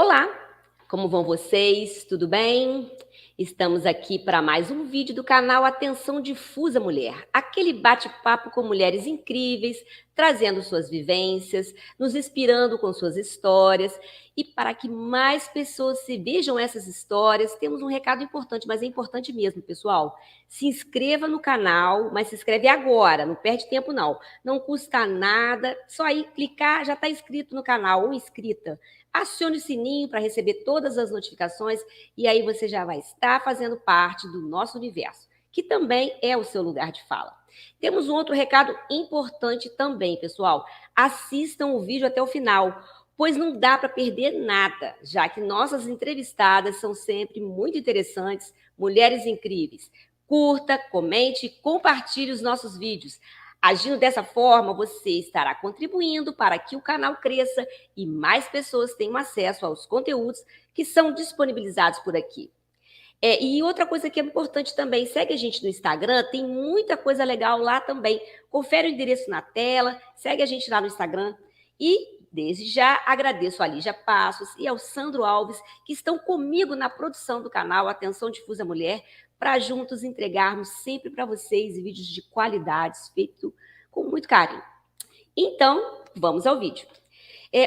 Olá, como vão vocês? Tudo bem? Estamos aqui para mais um vídeo do canal Atenção Difusa Mulher, aquele bate-papo com mulheres incríveis, trazendo suas vivências, nos inspirando com suas histórias. E para que mais pessoas se vejam essas histórias, temos um recado importante, mas é importante mesmo, pessoal. Se inscreva no canal, mas se inscreve agora, não perde tempo não. Não custa nada, só aí clicar, já está inscrito no canal ou inscrita. Acione o sininho para receber todas as notificações e aí você já vai estar fazendo parte do nosso universo, que também é o seu lugar de fala. Temos um outro recado importante também, pessoal. Assistam o vídeo até o final, pois não dá para perder nada, já que nossas entrevistadas são sempre muito interessantes, mulheres incríveis. Curta, comente e compartilhe os nossos vídeos. Agindo dessa forma, você estará contribuindo para que o canal cresça e mais pessoas tenham acesso aos conteúdos que são disponibilizados por aqui. E outra coisa que é importante também, segue a gente no Instagram, tem muita coisa legal lá também. Confere o endereço na tela, segue a gente lá no Instagram. E desde já agradeço a Lígia Passos e ao Sandro Alves, que estão comigo na produção do canal Atenção Difusa Mulher, para juntos entregarmos sempre para vocês vídeos de qualidades feitos com muito carinho. Então, vamos ao vídeo.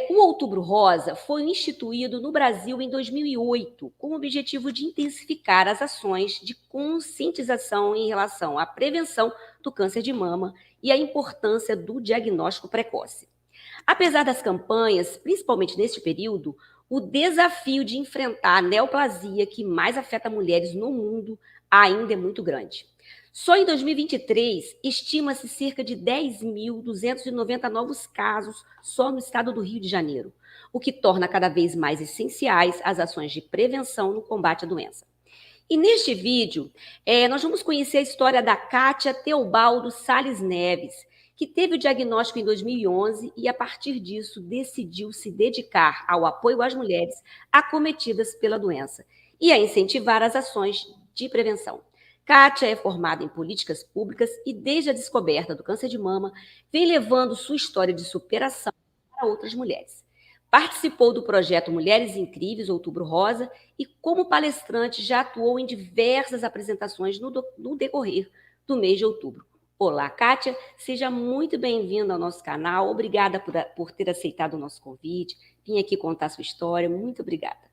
O Outubro Rosa foi instituído no Brasil em 2008, com o objetivo de intensificar as ações de conscientização em relação à prevenção do câncer de mama e à importância do diagnóstico precoce. Apesar das campanhas, principalmente neste período, o desafio de enfrentar a neoplasia que mais afeta mulheres no mundo ainda é muito grande. Só em 2023, estima-se cerca de 10.290 novos casos só no estado do Rio de Janeiro, o que torna cada vez mais essenciais as ações de prevenção no combate à doença. E neste vídeo, nós vamos conhecer a história da Kátia Teobaldo Sales Neves, que teve o diagnóstico em 2011 e, a partir disso, decidiu se dedicar ao apoio às mulheres acometidas pela doença e a incentivar as ações de prevenção. Kátia é formada em políticas públicas e, desde a descoberta do câncer de mama, vem levando sua história de superação para outras mulheres. Participou do projeto Mulheres Incríveis, Outubro Rosa, e como palestrante já atuou em diversas apresentações no decorrer do mês de outubro. Olá, Kátia, seja muito bem-vinda ao nosso canal. Obrigada por ter aceitado o nosso convite. Vim aqui contar sua história. Muito obrigada.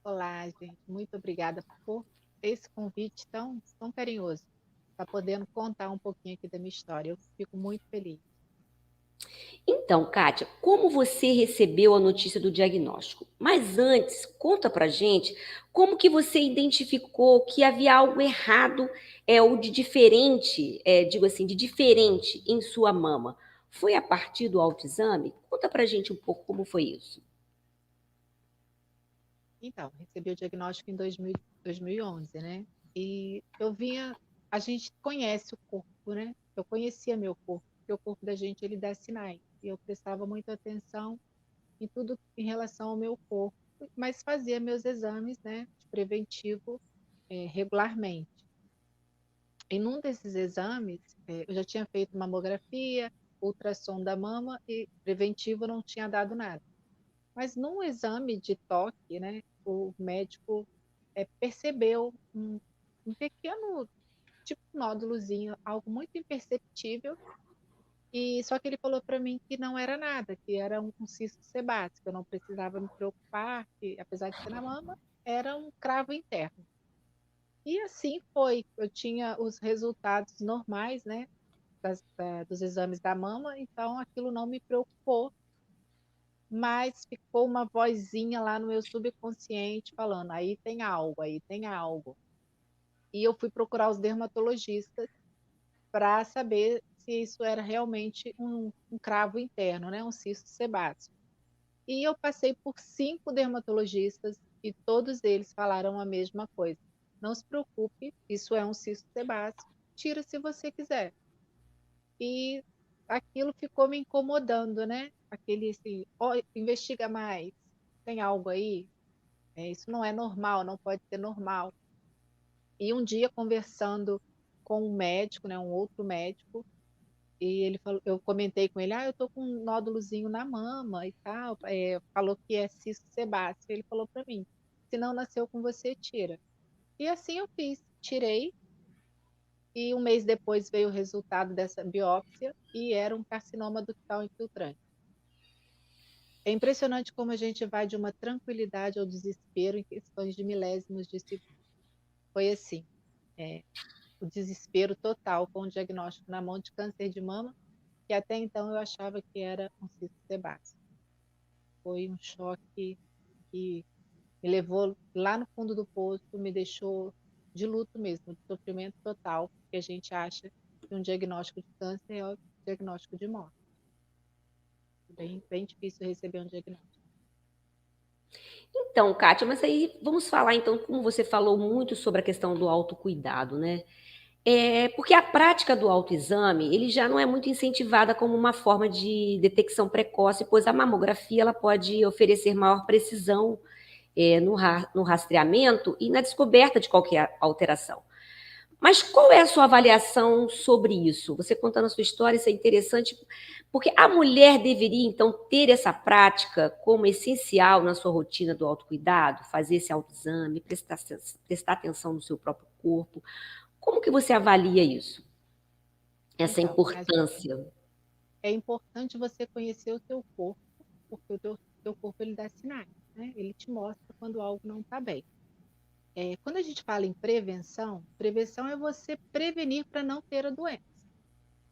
Olá, gente. Muito obrigada por esse convite tão carinhoso. Tá podendo contar um pouquinho aqui da minha história. Eu fico muito feliz. Então, Kátia, como você recebeu a notícia do diagnóstico? Mas antes, conta pra gente como que você identificou que havia algo errado ou de diferente, digo assim, de diferente em sua mama. Foi a partir do autoexame? Conta pra gente um pouco como foi isso. Então, recebi o diagnóstico em 2011, né? E a gente conhece o corpo, né? Eu conhecia meu corpo, porque o corpo da gente ele dá sinais. E eu prestava muita atenção em tudo em relação ao meu corpo, mas fazia meus exames, né, de preventivo, regularmente. E num desses exames, eu já tinha feito mamografia, ultrassom da mama e preventivo não tinha dado nada. Mas num exame de toque, né, o médico percebeu um pequeno, tipo nódulozinho, algo muito imperceptível, e só que ele falou para mim que não era nada, que era um cisto sebáceo, que eu não precisava me preocupar, que apesar de ser na mama, era um cravo interno. E assim foi. Eu tinha os resultados normais, né, dos exames da mama, então aquilo não me preocupou, mas ficou uma vozinha lá no meu subconsciente falando: aí tem algo, aí tem algo. E eu fui procurar os dermatologistas para saber se isso era realmente um cravo interno, né, um cisto sebáceo. E eu passei por 5 dermatologistas e todos eles falaram a mesma coisa: não se preocupe, isso é um cisto sebáceo, tira se você quiser. E aquilo ficou me incomodando, né? Aquele assim, ó, investiga mais, tem algo aí? Isso não é normal, não pode ser normal. E um dia conversando com um médico, né, um outro médico, E ele falou, eu comentei com ele, eu tô com um nódulozinho na mama e tal. Falou que é cisto sebáceo. Ele falou para mim, se não nasceu com você, tira. E assim eu fiz, tirei. E um mês depois veio o resultado dessa biópsia e era um carcinoma ductal infiltrante. É impressionante como a gente vai de uma tranquilidade ao desespero em questões de milésimos de segundo. Foi assim, o desespero total com o diagnóstico na mão de câncer de mama, que até então eu achava que era um cisto sebáceo. Foi um choque que me levou lá no fundo do poço, me deixou de luto mesmo, de sofrimento total, porque a gente acha que um diagnóstico de câncer é o diagnóstico de morte. Bem, bem difícil receber um diagnóstico. Então, Kátia, mas aí vamos falar então, como você falou muito sobre a questão do autocuidado, né? Porque a prática do autoexame, ele já não é muito incentivada como uma forma de detecção precoce, pois a mamografia ela pode oferecer maior precisão no rastreamento e na descoberta de qualquer alteração. Mas qual é a sua avaliação sobre isso? Você contando a sua história, isso é interessante, porque a mulher deveria, então, ter essa prática como essencial na sua rotina do autocuidado, fazer esse autoexame, prestar atenção no seu próprio corpo. Como que você avalia isso? Essa Então, importância? é importante você conhecer o seu corpo, porque o teu corpo ele dá sinais, né? Ele te mostra quando algo não está bem. Quando a gente fala em prevenção, prevenção é você prevenir para não ter a doença.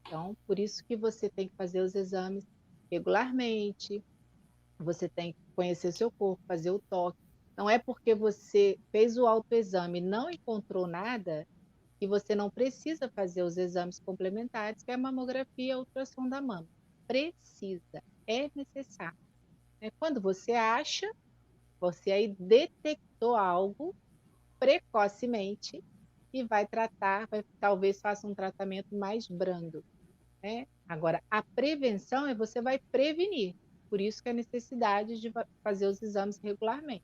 Então, por isso que você tem que fazer os exames regularmente, você tem que conhecer o seu corpo, fazer o toque. Não é porque você fez o autoexame e não encontrou nada que você não precisa fazer os exames complementares, que é a mamografia e a ultrassom da mama. Precisa, é necessário. Quando você acha, você aí detectou algo precocemente e vai tratar, talvez faça um tratamento mais brando, né? Agora, a prevenção é você vai prevenir. Por isso que a necessidade de fazer os exames regularmente.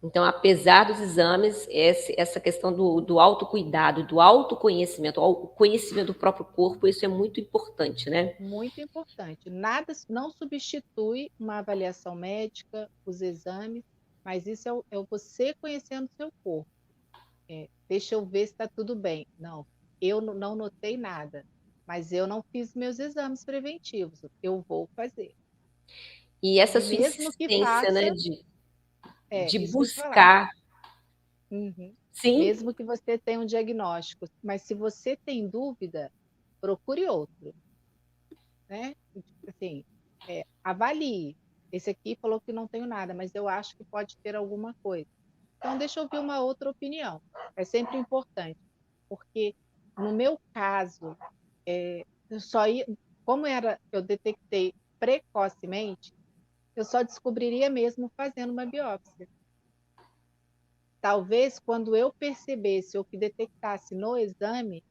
Então, apesar dos exames, essa questão do autocuidado, do autoconhecimento, o conhecimento do próprio corpo, isso é muito importante, né? Muito importante. Nada não substitui uma avaliação médica, os exames, mas isso é você conhecendo o seu corpo. Deixa eu ver se está tudo bem. Não, eu não notei nada, mas eu não fiz meus exames preventivos. Eu vou fazer. E essa E sua mesmo que insistência, né, faça, de isso que eu te falar. buscar, Uhum. sim, Mesmo que você tenha um diagnóstico, mas se você tem dúvida, procure outro, né? Assim, avalie. Esse aqui falou que não tenho nada, mas eu acho que pode ter alguma coisa. Então, deixa eu ouvir uma outra opinião. É sempre importante, porque no meu caso, eu só ia, como eu detectei precocemente, eu só descobriria mesmo fazendo uma biópsia. Talvez quando eu percebesse ou que detectasse no exame,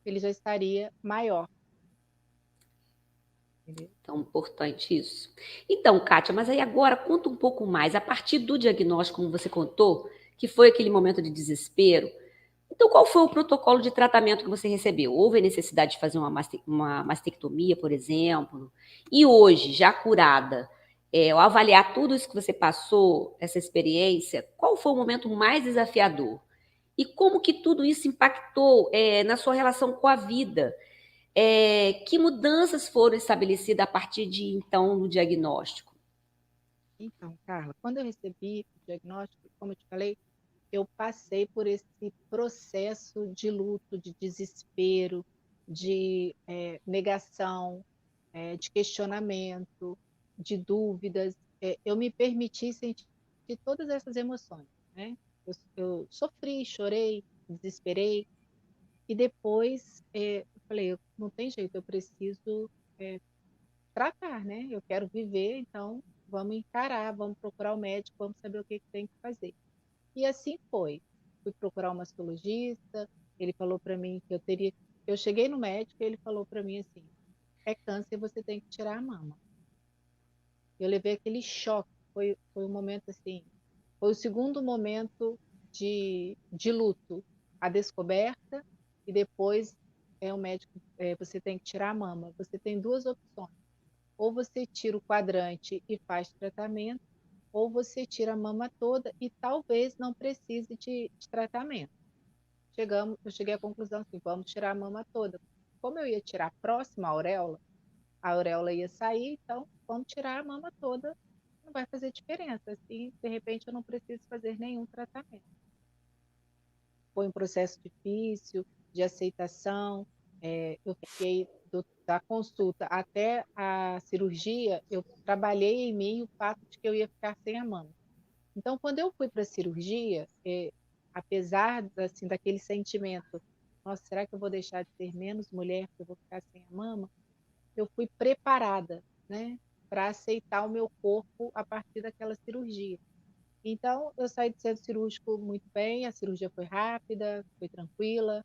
ele já estaria maior. Entendeu? tão importante isso. Então, Kátia, mas aí agora conta um pouco mais, a partir do diagnóstico, como você contou, que foi aquele momento de desespero, então qual foi o protocolo de tratamento que você recebeu? Houve a necessidade de fazer uma mastectomia, por exemplo? E hoje, já curada, ao avaliar tudo isso que você passou, essa experiência, qual foi o momento mais desafiador? E como que tudo isso impactou na sua relação com a vida? Que mudanças foram estabelecidas a partir de então no diagnóstico? Então, Carla, quando eu recebi o diagnóstico, como eu te falei, eu passei por esse processo de luto, de desespero, de negação, de questionamento, de dúvidas. Eu me permiti sentir todas essas emoções, né? Eu sofri, chorei, desesperei, e depois eu falei, não tem jeito, eu preciso tratar, né? Eu quero viver, então vamos encarar, vamos procurar o médico, vamos saber o que tem que fazer. E assim foi. Fui procurar um mastologista, ele falou para mim que eu teria. Eu cheguei no médico e ele falou para mim assim: é câncer, você tem que tirar a mama. Eu levei aquele choque, foi um momento assim, foi o segundo momento de luto, a descoberta e depois o médico, você tem que tirar a mama. Você tem duas opções. Ou você tira o quadrante e faz tratamento, ou você tira a mama toda e talvez não precise de tratamento. Eu cheguei à conclusão assim, vamos tirar a mama toda. Como eu ia tirar próxima à auréola, a auréola ia sair, então vamos tirar a mama toda, não vai fazer diferença. Assim, de repente eu não preciso fazer nenhum tratamento. Foi um processo difícil de aceitação. Eu fiquei da consulta até a cirurgia, eu trabalhei em mim o fato de que eu ia ficar sem a mama. Então, quando eu fui para a cirurgia, apesar assim, daquele sentimento, nossa, será que eu vou deixar de ser menos mulher porque eu vou ficar sem a mama? Eu fui preparada, né, para aceitar o meu corpo a partir daquela cirurgia. Então, eu saí do centro cirúrgico muito bem, a cirurgia foi rápida, foi tranquila,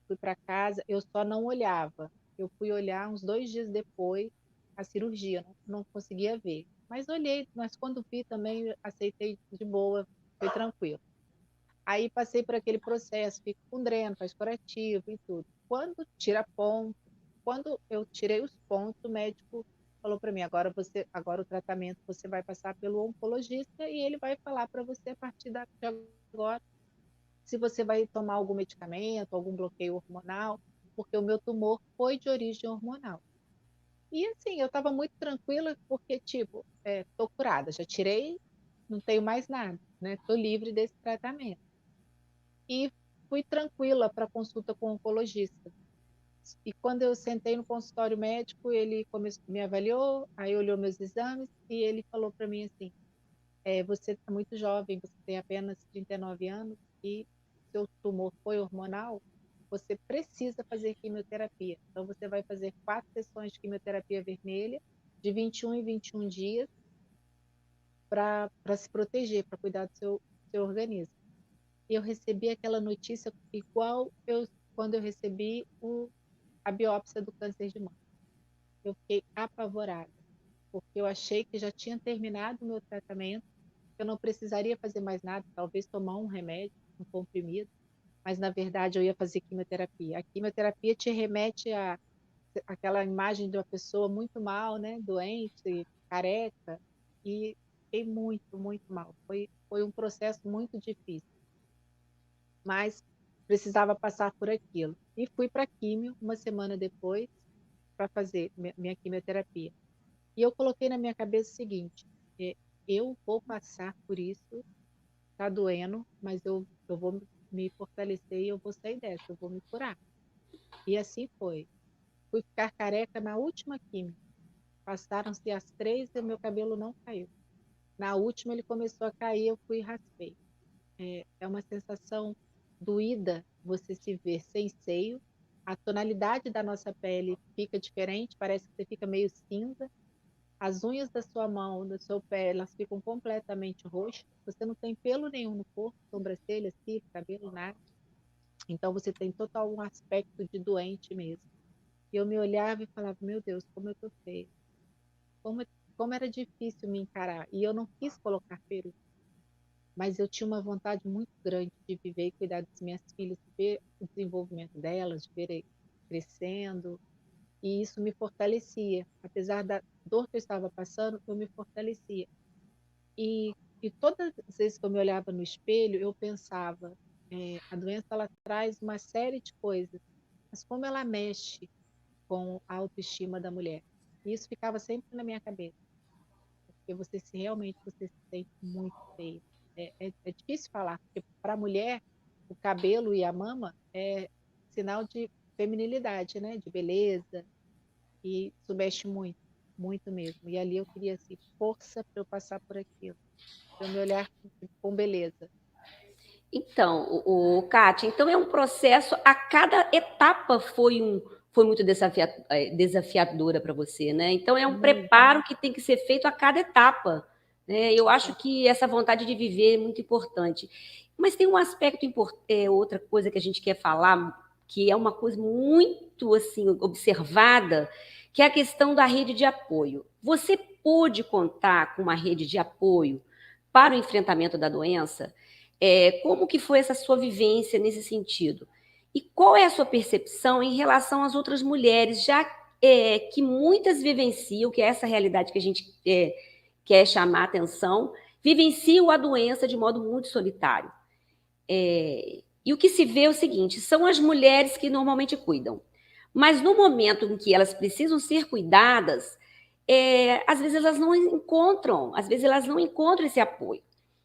fui para casa, eu só não olhava. Eu fui olhar uns 2 dias depois a cirurgia, não conseguia ver. Mas olhei, mas quando vi também aceitei de boa, foi tranquilo. Aí passei por aquele processo, fico com dreno, faz curativo e tudo. Quando eu tirei os pontos, o médico falou para mim, agora o tratamento você vai passar pelo oncologista e ele vai falar para você a partir de agora se você vai tomar algum medicamento, algum bloqueio hormonal, porque o meu tumor foi de origem hormonal. E assim, eu estava muito tranquila porque, tipo, tô curada, já tirei, não tenho mais nada, né? Tô livre desse tratamento. E fui tranquila para consulta com o oncologista. E quando eu sentei no consultório médico, ele me avaliou, aí olhou meus exames e ele falou para mim assim: você está muito jovem, você tem apenas 39 anos e seu tumor foi hormonal, você precisa fazer quimioterapia. Então, você vai fazer 4 sessões de quimioterapia vermelha, de 21 em 21 dias, para se proteger, para cuidar do seu organismo. E eu recebi aquela notícia igual quando eu recebi a biópsia do câncer de mama. Eu fiquei apavorada, porque eu achei que já tinha terminado o meu tratamento, que eu não precisaria fazer mais nada, talvez tomar um remédio, um comprimido, mas na verdade eu ia fazer quimioterapia. A quimioterapia te remete àquela imagem de uma pessoa muito mal, né, doente, careca, e fiquei muito, muito mal. Foi um processo muito difícil, mas precisava passar por aquilo. E fui para a químio uma semana depois para fazer minha quimioterapia. E eu coloquei na minha cabeça o seguinte: eu vou passar por isso, tá doendo, mas eu vou me fortalecer e eu vou sair dessa, eu vou me curar. E assim foi. Fui ficar careca na última quimio. Passaram-se as 3 e o meu cabelo não caiu. Na última ele começou a cair, eu fui e raspei. É uma sensação doída você se ver sem seio. A tonalidade da nossa pele fica diferente, parece que você fica meio cinza. As unhas da sua mão, do seu pé, elas ficam completamente roxas. Você não tem pelo nenhum no corpo, sobrancelha, cílio, cabelo, nada. Então você tem total um aspecto de doente mesmo. E eu me olhava e falava, meu Deus, como eu tô feia. Como, como era difícil me encarar. E eu não quis colocar peruca. Mas eu tinha uma vontade muito grande de viver e cuidar das minhas filhas, de ver o desenvolvimento delas, de ver crescendo. E isso me fortalecia. Apesar da dor que eu estava passando, eu me fortalecia. E todas as vezes que eu me olhava no espelho, eu pensava, a doença ela traz uma série de coisas, mas como ela mexe com a autoestima da mulher? E isso ficava sempre na minha cabeça, porque realmente você se sente muito feio. É difícil falar, porque para a mulher, o cabelo e a mama é sinal de feminilidade, né? De beleza, e isso mexe muito, muito mesmo. E ali eu queria assim, força para eu passar por aquilo, para eu me olhar com beleza. Então, Kátia, então é um processo, a cada etapa foi muito desafiadora para você, né? Então é um Muito. preparo que tem que ser feito a cada etapa, né? Eu acho que essa vontade de viver é muito importante. Mas tem um aspecto importante, outra coisa que a gente quer falar, que é uma coisa muito assim observada, que é a questão da rede de apoio. Você pôde contar com uma rede de apoio para o enfrentamento da doença? Como que foi essa sua vivência nesse sentido? E qual é a sua percepção em relação às outras mulheres, já que muitas vivenciam, que é essa realidade que a gente quer chamar a atenção, vivenciam a doença de modo muito solitário. E o que se vê é o seguinte, são as mulheres que normalmente cuidam. Mas no momento em que elas precisam ser cuidadas, às vezes elas não encontram, esse apoio.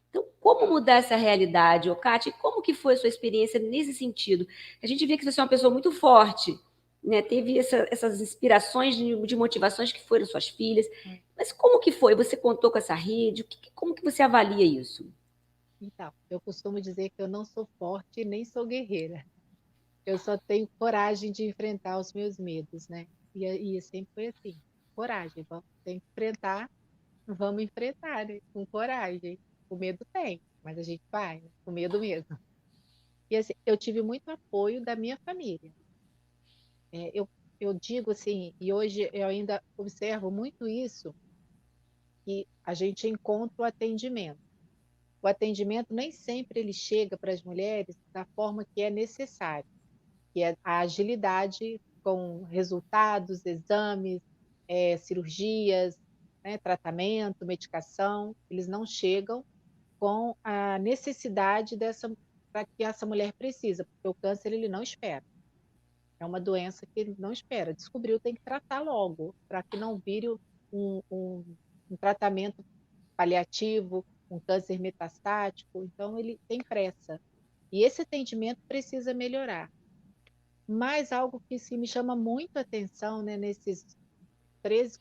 Então, como mudar essa realidade, Kátia? Como que foi a sua experiência nesse sentido? A gente vê que você é uma pessoa muito forte, né? Teve essas inspirações de motivações que foram suas filhas. Mas como que foi? Você contou com essa rede? Como que você avalia isso? Então, eu costumo dizer que eu não sou forte nem sou guerreira. Eu só tenho coragem de enfrentar os meus medos, né? E sempre foi assim, coragem, tem que enfrentar, vamos enfrentar, né? Com coragem. O medo tem, mas a gente vai, né? Com medo mesmo. E assim, eu tive muito apoio da minha família. Eu digo assim, e hoje eu ainda observo muito isso, que a gente encontra o atendimento. O atendimento nem sempre ele chega para as mulheres da forma que é necessário, que é a agilidade com resultados, exames, cirurgias, né, tratamento, medicação, eles não chegam com a necessidade dessa para que essa mulher precisa, porque o câncer ele não espera. É uma doença que ele não espera. Descobriu, tem que tratar logo, para que não vire um tratamento paliativo, um câncer metastático. Então, ele tem pressa. E esse atendimento precisa melhorar. Mas algo que se me chama muito a atenção, né, nesses 13,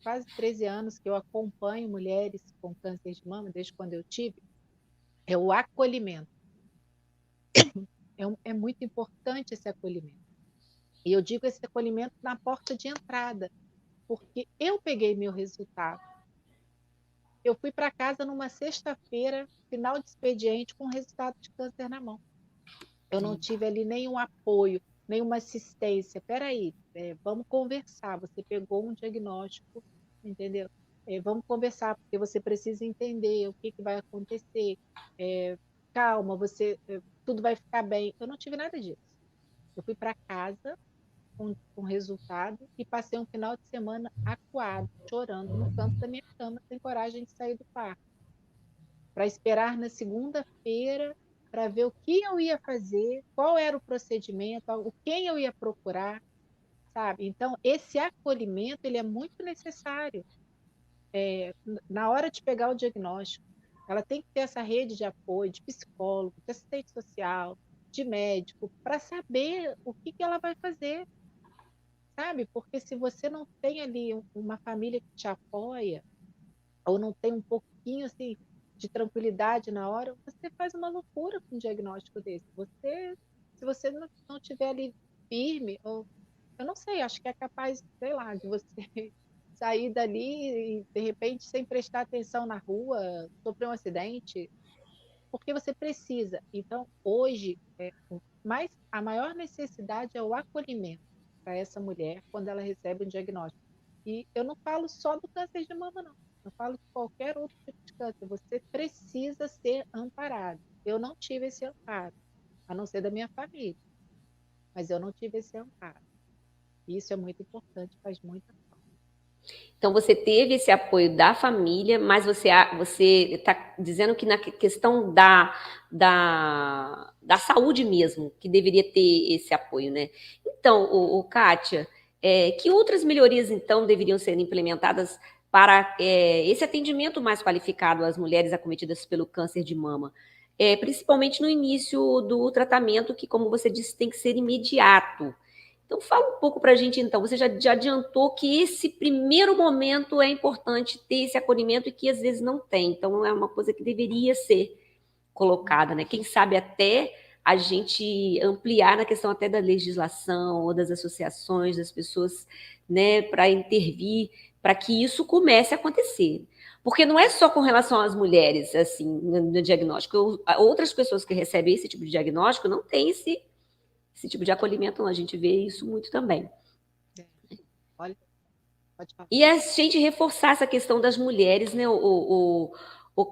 quase 13 anos que eu acompanho mulheres com câncer de mama, desde quando eu tive, é o acolhimento. É muito importante esse acolhimento. E eu digo esse acolhimento na porta de entrada, porque eu peguei meu resultado. Eu fui para casa numa sexta-feira, final de expediente, com resultado de câncer na mão. Eu não tive ali nenhum apoio, nenhuma assistência. Peraí, vamos conversar. Você pegou um diagnóstico, entendeu? Vamos conversar, porque você precisa entender o que vai acontecer. Calma, tudo vai ficar bem. Eu não tive nada disso. Eu fui para casa com resultado e passei um final de semana acuado, chorando no canto da minha cama, sem coragem de sair do quarto, para esperar na segunda-feira para ver o que eu ia fazer, qual era o procedimento, quem eu ia procurar, sabe? Então, esse acolhimento ele é muito necessário. Na hora de pegar o diagnóstico, ela tem que ter essa rede de apoio, de psicólogo, de assistente social, de médico, para saber o que ela vai fazer, sabe? Porque se você não tem ali uma família que te apoia, ou não tem um pouquinho assim de tranquilidade na hora, você faz uma loucura com um diagnóstico desse. Se você não tiver ali firme, ou eu não sei, acho que é capaz, sei lá, de você sair dali e de repente sem prestar atenção na rua, sofrer um acidente, porque você precisa. Então, hoje, a maior necessidade é o acolhimento para essa mulher quando ela recebe um diagnóstico. E eu não falo só do câncer de mama, não. Eu falo de qualquer outro tipo de câncer. Você precisa ser amparado. Eu não tive esse amparo, a não ser da minha família. Mas eu não tive esse amparo. Isso é muito importante, faz muita falta. Então, você teve esse apoio da família, mas você está dizendo que na questão da saúde mesmo, que deveria ter esse apoio, né? Então, Kátia, que outras melhorias, então, deveriam ser implementadas para esse atendimento mais qualificado às mulheres acometidas pelo câncer de mama? Principalmente no início do tratamento, que, como você disse, tem que ser imediato. Então, fala um pouco para a gente, então. Você já adiantou que esse primeiro momento é importante ter esse acolhimento e que às vezes não tem. Então, é uma coisa que deveria ser colocada, né? Quem sabe até a gente ampliar na questão até da legislação ou das associações, das pessoas, né, para intervir, para que isso comece a acontecer. Porque não é só com relação às mulheres, assim, no diagnóstico. Outras pessoas que recebem esse tipo de diagnóstico não têm esse tipo de acolhimento, a gente vê isso muito também. Olha, pode falar. E a gente reforçar essa questão das mulheres, né,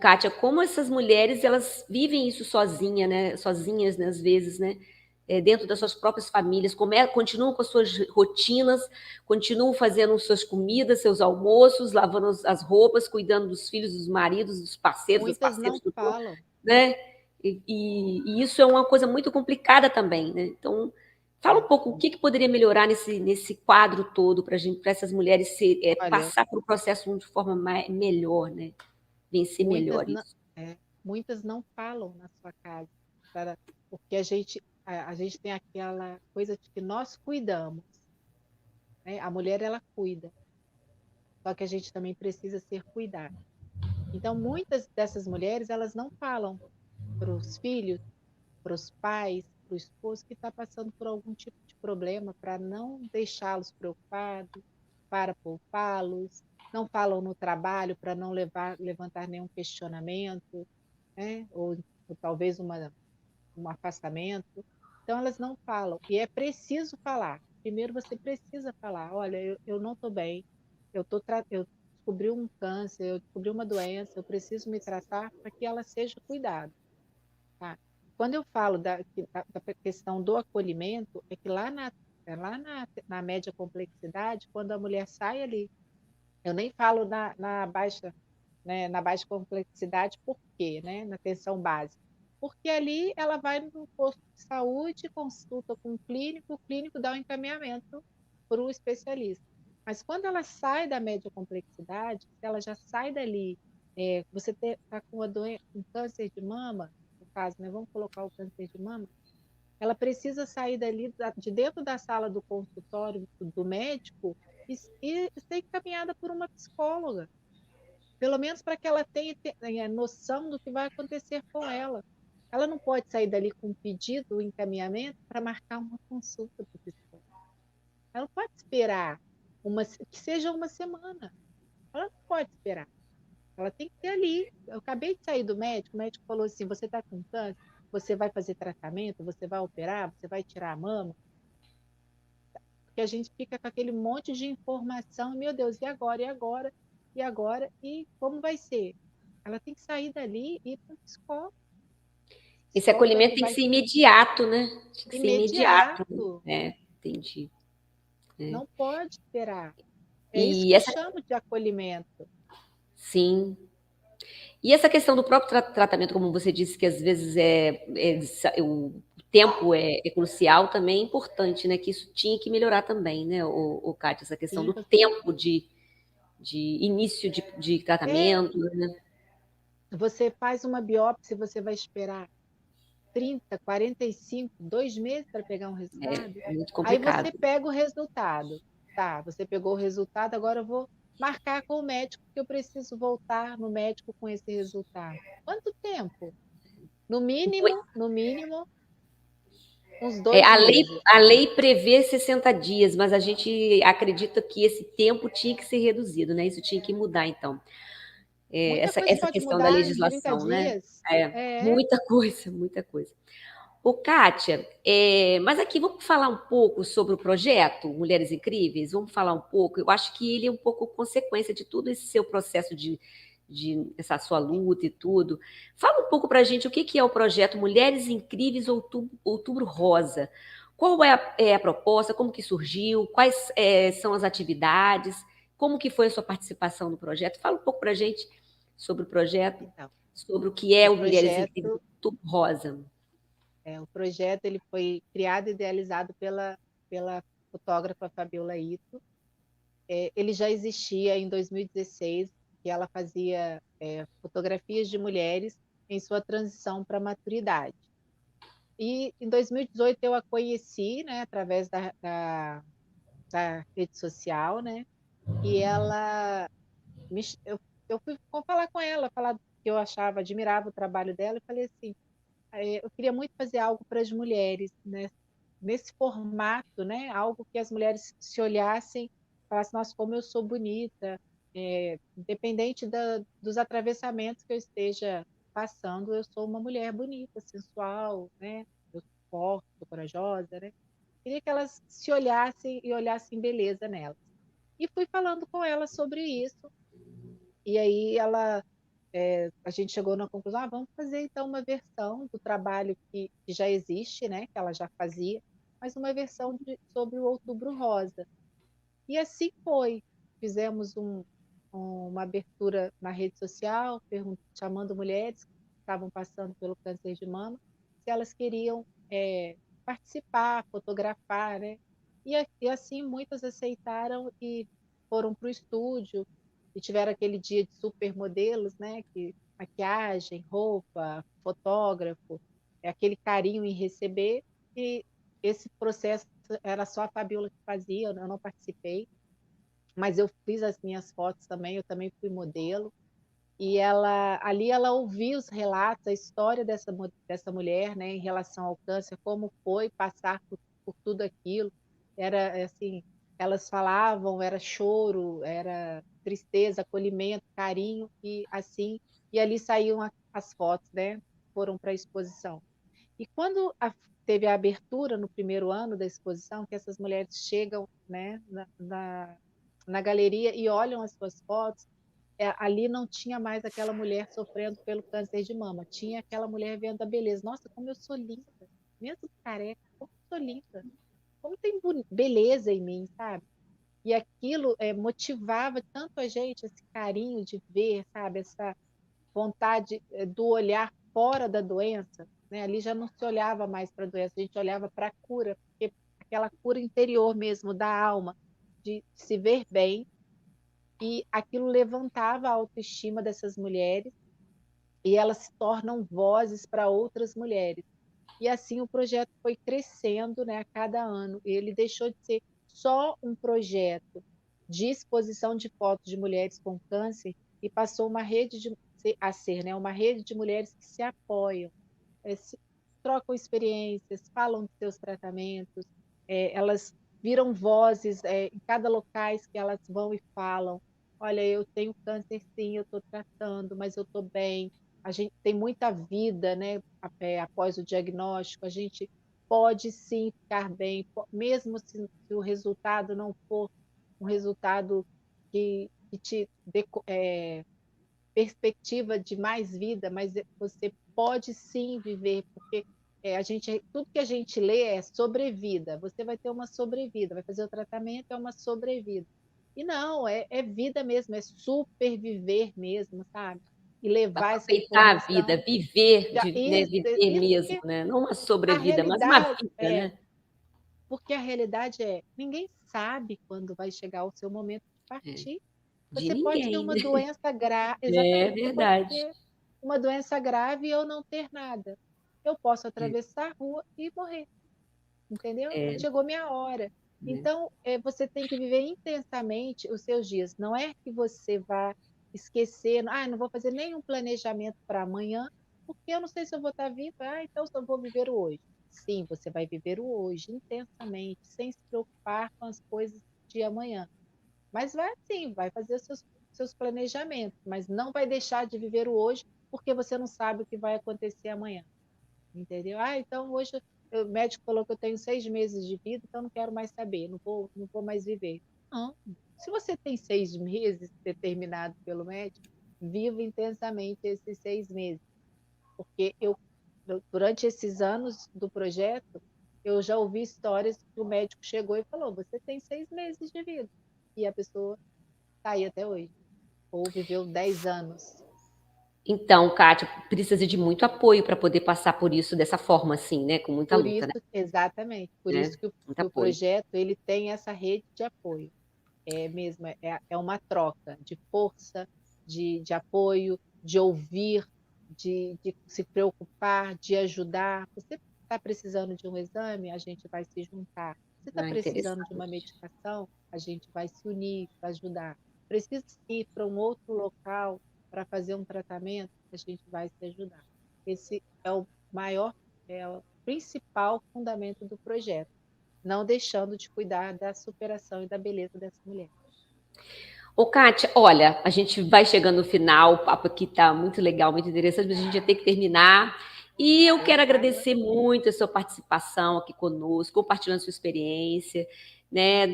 Kátia, como essas mulheres, elas vivem isso sozinhas, né, às vezes, né, dentro das suas próprias famílias, continuam com as suas rotinas, continuam fazendo suas comidas, seus almoços, lavando as roupas, cuidando dos filhos, dos maridos, dos parceiros, dos Muitas parceiros, não do todo, falam. né? E isso é uma coisa muito complicada também, né? Então, fala um pouco o que poderia melhorar nesse quadro todo para essas mulheres Olha, passar por o processo de forma melhor, né? Vencer muitas melhor não, isso. muitas não falam na sua casa, porque a gente tem aquela coisa de que nós cuidamos, né? A mulher, ela cuida, só que a gente também precisa ser cuidada. Então, muitas dessas mulheres, elas não falam para os filhos, para os pais, para o esposo que está passando por algum tipo de problema, para não deixá-los preocupados, para poupá-los, não falam no trabalho para não levantar nenhum questionamento, né? Ou talvez um afastamento. Então, elas não falam. E é preciso falar. Primeiro, você precisa falar: olha, eu não estou bem, eu descobri um câncer, eu descobri uma doença, eu preciso me tratar para que ela seja cuidada. Tá? Quando eu falo da questão do acolhimento, é que na média complexidade, quando a mulher sai ali, eu nem falo na baixa, né, na baixa complexidade, por quê, né, na atenção básica? Porque ali ela vai no posto de saúde, consulta com o clínico dá o encaminhamento para o especialista. Mas quando ela sai da média complexidade, se ela já sai dali, você está com um câncer de mama, no caso, né, vamos colocar o câncer de mama, ela precisa sair dali, de dentro da sala do consultório do médico e ser encaminhada por uma psicóloga, pelo menos para que ela tenha noção do que vai acontecer com ela. Ela não pode sair dali com um pedido, um encaminhamento para marcar uma consulta para o psicólogo. Ela não pode esperar que seja uma semana. Ela não pode esperar. Ela tem que ter ali. Eu acabei de sair do médico, o médico falou assim: você está com câncer, você vai fazer tratamento, você vai operar, você vai tirar a mama. Porque a gente fica com aquele monte de informação, meu Deus, e agora? E agora? E agora? E como vai ser? Ela tem que sair dali e ir para o psicólogo. O Esse psicólogo é acolhimento que tem que vai ser imediato, né? Tem que ser imediato. imediato, Entendi. É. não pode esperar. É isso E que eu essa, chamo de acolhimento. sim. E essa questão do próprio tratamento, como você disse, que às vezes o tempo é crucial, também é importante, né? Que isso tinha que melhorar também, né, Kátia? Essa questão Sim, do tempo de início de é, tratamento, né? você faz uma biópsia, você vai esperar 30, 45, 2 meses para pegar um resultado. É muito Aí complicado. você pega o resultado. Tá, você pegou o resultado, agora eu vou marcar com o médico que eu preciso voltar no médico com esse resultado. Quanto tempo? No mínimo, uns É, dois meses. a lei prevê 60 dias, mas a gente acredita que esse tempo tinha que ser reduzido, né? Isso tinha que mudar, então. Muita coisa Essa pode questão da mudar em 30 legislação, né? dias. É, É, muita coisa, muita coisa. Ô, Kátia, mas aqui vamos falar um pouco sobre o projeto Mulheres Incríveis? Vamos falar um pouco. Eu acho que ele é um pouco consequência de todo esse seu processo de essa sua luta e tudo. Fala um pouco para a gente o que é o projeto Mulheres Incríveis Outubro Rosa. Qual é a proposta? Como que surgiu? Quais são as atividades? Como que foi a sua participação no projeto? Fala um pouco para a gente sobre o projeto, então, sobre o que é o o Mulheres Incríveis projeto, Outubro Rosa. ele foi criado e idealizado pela fotógrafa Fabiola Ito. Ele já existia em 2016, que ela fazia fotografias de mulheres em sua transição para a maturidade. E em 2018 eu a conheci, né, através da rede social, né, e eu fui falar com ela, falar que eu admirava o trabalho dela, e falei assim, eu queria muito fazer algo para as mulheres, né, nesse formato, né, algo que as mulheres se olhassem, falassem, nossa, como eu sou bonita, independente dos atravessamentos que eu esteja passando, eu sou uma mulher bonita, sensual, né, eu sou forte, sou corajosa, né, queria que elas se olhassem e olhassem beleza nelas. E fui falando com ela sobre isso, e aí ela a gente chegou na conclusão, vamos fazer então uma versão do trabalho que já existe, né, que ela já fazia, mas uma versão sobre o Outubro Rosa. E assim foi. Fizemos uma abertura na rede social, chamando mulheres que estavam passando pelo câncer de mama, se elas queriam participar, fotografar, né? E assim muitas aceitaram e foram para o estúdio e tiveram aquele dia de supermodelos, né? Que maquiagem, roupa, fotógrafo, aquele carinho em receber. E esse processo era só a Fabiola que fazia, eu não participei, mas eu fiz as minhas fotos também, eu também fui modelo. E ali ela ouviu os relatos, a história dessa mulher, né, em relação ao câncer, como foi passar por tudo aquilo. Era assim, elas falavam, era choro, era tristeza, acolhimento, carinho e assim, e ali saíam as fotos, né? Foram para a exposição. E quando teve a abertura no primeiro ano da exposição, que essas mulheres chegam, né, na galeria e olham as suas fotos, ali não tinha mais aquela mulher sofrendo pelo câncer de mama, tinha aquela mulher vendo a beleza. Nossa, como eu sou linda, mesmo careca, como eu sou linda, como tem beleza em mim, sabe? E aquilo motivava tanto a gente, esse carinho de ver, sabe? Essa vontade do olhar fora da doença, né? Ali já não se olhava mais para a doença, a gente olhava para a cura, porque aquela cura interior mesmo da alma, de se ver bem, e aquilo levantava a autoestima dessas mulheres e elas se tornam vozes para outras mulheres. E assim o projeto foi crescendo, né, a cada ano. E ele deixou de ser só um projeto de exposição de fotos de mulheres com câncer e passou a ser, né, uma rede de mulheres que se apoiam, trocam experiências, falam de seus tratamentos, elas viram vozes em cada locais que elas vão e falam, olha, eu tenho câncer sim, eu estou tratando, mas eu estou bem. A gente tem muita vida, né, após o diagnóstico, a gente pode sim ficar bem, mesmo se o resultado não for um resultado que te dê perspectiva de mais vida, mas você pode sim viver, porque tudo que a gente lê é sobrevida. Você vai ter uma sobrevida, vai fazer o tratamento, é uma sobrevida. E não, é vida mesmo, é superviver mesmo, sabe? E levar essa Aproveitar a vida, informação. viver, né, viver Isso mesmo, porque né? Não uma a sobrevida, mas uma realidade vida, né? porque a realidade ninguém sabe quando vai chegar o seu momento de É, partir. de Você pode ter ninguém, uma né? doença grave, É exatamente, você pode verdade. ter uma doença grave e eu não ter nada. Eu posso É, atravessar a rua e morrer, entendeu? é, Chegou minha hora. né? Então, você tem que viver intensamente os seus dias. Não é que você vá esquecer, não vou fazer nenhum planejamento para amanhã, porque eu não sei se eu vou estar viva. Então eu só vou viver o hoje. Sim, você vai viver o hoje intensamente, sem se preocupar com as coisas de amanhã. Mas vai sim, vai fazer seus planejamentos, mas não vai deixar de viver o hoje porque você não sabe o que vai acontecer amanhã, entendeu? Então hoje o médico falou que eu tenho 6 meses de vida, então não quero mais saber, não vou mais viver. Não, se você tem 6 meses determinado pelo médico, viva intensamente esses 6 meses, porque durante esses anos do projeto, eu já ouvi histórias que o médico chegou e falou, você tem 6 meses de vida, e a pessoa está aí até hoje, ou viveu 10 anos. Então, Kátia, precisa de muito apoio para poder passar por isso dessa forma, assim, né? Com muita Por luta, isso, exatamente, por né? isso que Muito que o apoio. projeto ele tem essa rede de apoio. É mesmo, é uma troca de força, de apoio, de ouvir, de se preocupar, de ajudar. Você está precisando de um exame, a gente vai se juntar. Você está Ah, precisando de uma interessante. medicação, a gente vai se unir para ajudar. Precisa ir para um outro local para fazer um tratamento, a gente vai se ajudar. Esse é o maior, é o principal fundamento do projeto, não deixando de cuidar da superação e da beleza dessa mulher. Ô, Kátia, olha, a gente vai chegando no final, o papo aqui tá muito legal, muito interessante, mas a gente já tem que terminar. E eu quero Opa, agradecer muito a sua participação aqui conosco, compartilhando sua experiência. né?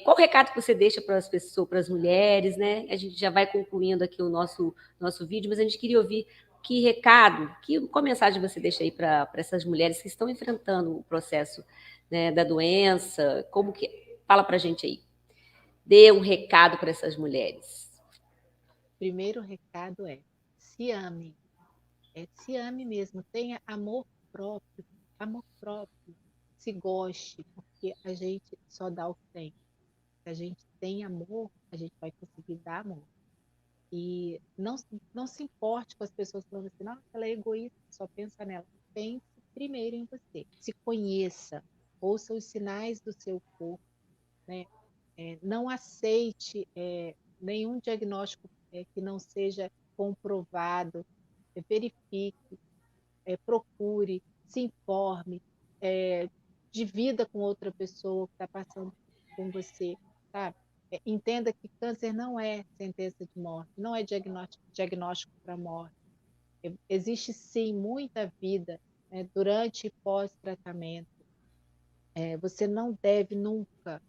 Qual recado que você deixa para as pessoas, para as mulheres, né? A gente já vai concluindo aqui o nosso vídeo, mas a gente queria ouvir que recado, qual mensagem você deixa aí para essas mulheres que estão enfrentando o processo, né, da doença? Como que fala para a gente aí? Dê um recado para essas mulheres. Primeiro recado é: se ame. Se ame mesmo, tenha amor próprio, se goste, porque a gente só dá o que tem. Se a gente tem amor, a gente vai conseguir dar amor. E não se importe com as pessoas falando assim, não, ela é egoísta, só pensa nela. Pense primeiro em você. Se conheça, ouça os sinais do seu corpo, né? Não aceite nenhum diagnóstico que não seja comprovado, verifique, procure, se informe, divida com outra pessoa que está passando com você, sabe? Entenda que câncer não é sentença de morte, não é diagnóstico para morte. Existe sim muita vida, né, durante e pós-tratamento. Você não deve nunca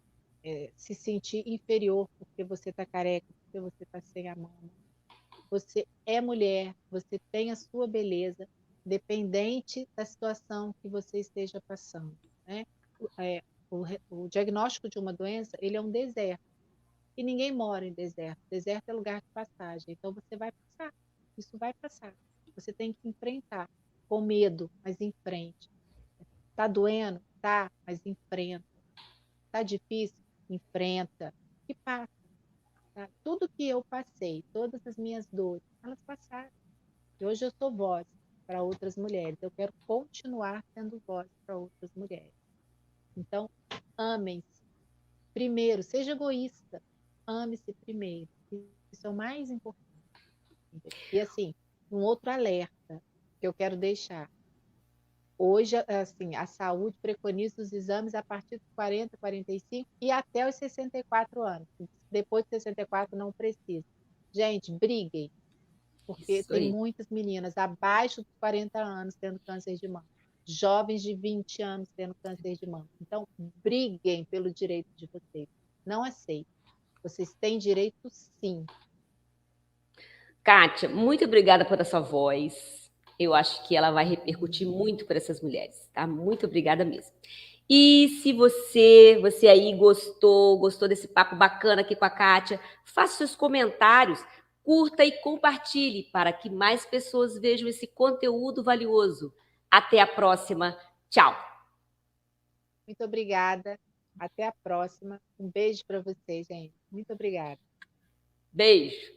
se sentir inferior porque você está careca, porque você está sem a mama. Você é mulher, você tem a sua beleza, dependente da situação que você esteja passando, né? É, o diagnóstico de uma doença, ele é um deserto, e ninguém mora em deserto. Deserto é lugar de passagem, então você vai passar, isso vai passar. Você tem que enfrentar, com medo, mas enfrente. Tá doendo? Tá, mas enfrenta. Tá difícil? Enfrenta. E passa. Tá? Tudo que eu passei, todas as minhas dores, elas passaram. E hoje eu sou voz para outras mulheres. Eu quero continuar sendo voz para outras mulheres. Então, amem-se. Primeiro, seja egoísta. Ame-se primeiro. Isso é o mais importante. E assim, um outro alerta que eu quero deixar. Hoje, assim, a saúde preconiza os exames a partir dos 40, 45 e até os 64 anos. Depois de 64 não precisa. Gente, briguem, porque Isso tem aí. muitas meninas abaixo dos 40 anos tendo câncer de mama, jovens de 20 anos tendo câncer de mama. Então, briguem pelo direito de vocês. Não aceitem. Vocês têm direito, sim. Kátia, muito obrigada por essa voz. Eu acho que ela vai repercutir muito para essas mulheres, tá? Muito obrigada mesmo. E se você aí gostou desse papo bacana aqui com a Kátia, faça seus comentários, curta e compartilhe para que mais pessoas vejam esse conteúdo valioso. Até a próxima. Tchau. Muito obrigada. Até a próxima. Um beijo para vocês, gente. Muito obrigada. Beijo.